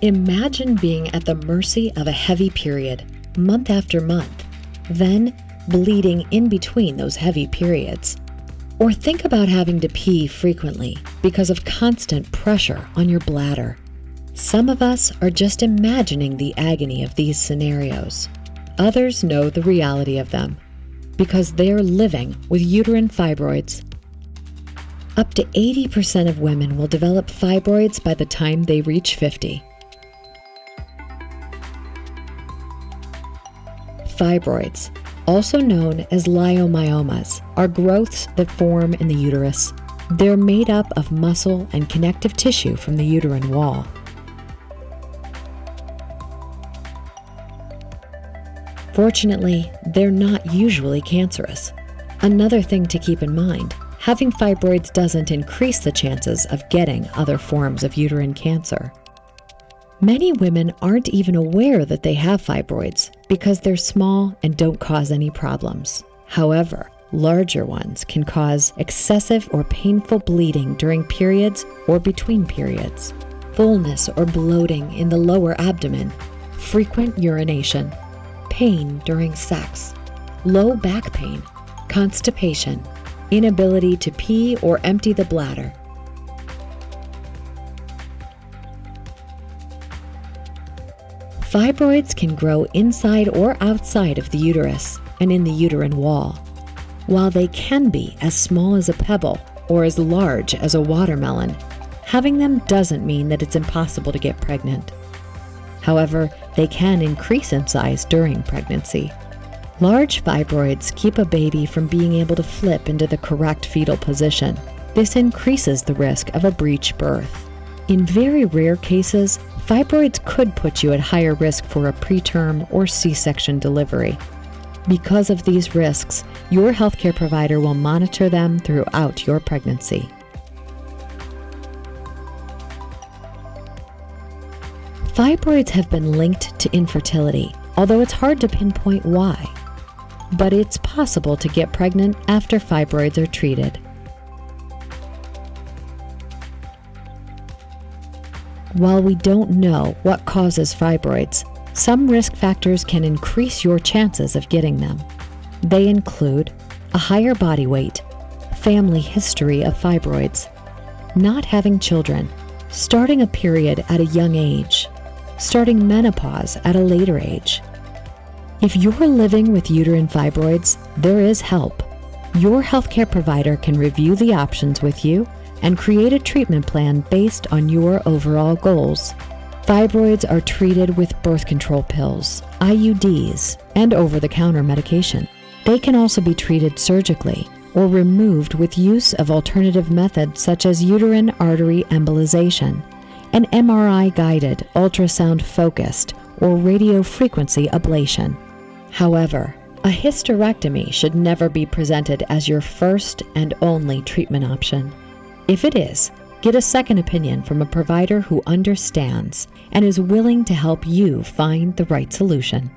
Imagine being at the mercy of a heavy period, month after month, then bleeding in between those heavy periods. Or think about having to pee frequently because of constant pressure on your bladder. Some of us are just imagining the agony of these scenarios. Others know the reality of them because they're living with uterine fibroids. Up to 80% of women will develop fibroids by the time they reach 50. Fibroids, also known as leiomyomas, are growths that form in the uterus. They're made up of muscle and connective tissue from the uterine wall. Fortunately, they're not usually cancerous. Another thing to keep in mind, having fibroids doesn't increase the chances of getting other forms of uterine cancer. Many women aren't even aware that they have fibroids because they're small and don't cause any problems. However, larger ones can cause excessive or painful bleeding during periods or between periods, fullness or bloating in the lower abdomen, frequent urination, pain during sex, low back pain, constipation, inability to pee or empty the bladder. Fibroids can grow inside or outside of the uterus and in the uterine wall. While they can be as small as a pebble or as large as a watermelon, having them doesn't mean that it's impossible to get pregnant. However, they can increase in size during pregnancy. Large fibroids keep a baby from being able to flip into the correct fetal position. This increases the risk of a breech birth. In very rare cases, fibroids could put you at higher risk for a preterm or C-section delivery. Because of these risks, your healthcare provider will monitor them throughout your pregnancy. Fibroids have been linked to infertility, although it's hard to pinpoint why. But it's possible to get pregnant after fibroids are treated. While we don't know what causes fibroids, some risk factors can increase your chances of getting them. They include a higher body weight, family history of fibroids, not having children, starting a period at a young age, starting menopause at a later age. If you're living with uterine fibroids, there is help. Your healthcare provider can review the options with you and create a treatment plan based on your overall goals. Fibroids are treated with birth control pills, IUDs, and over-the-counter medication. They can also be treated surgically or removed with use of alternative methods such as uterine artery embolization, and MRI-guided, ultrasound-focused, or radiofrequency ablation. However, a hysterectomy should never be presented as your first and only treatment option. If it is, get a second opinion from a provider who understands and is willing to help you find the right solution.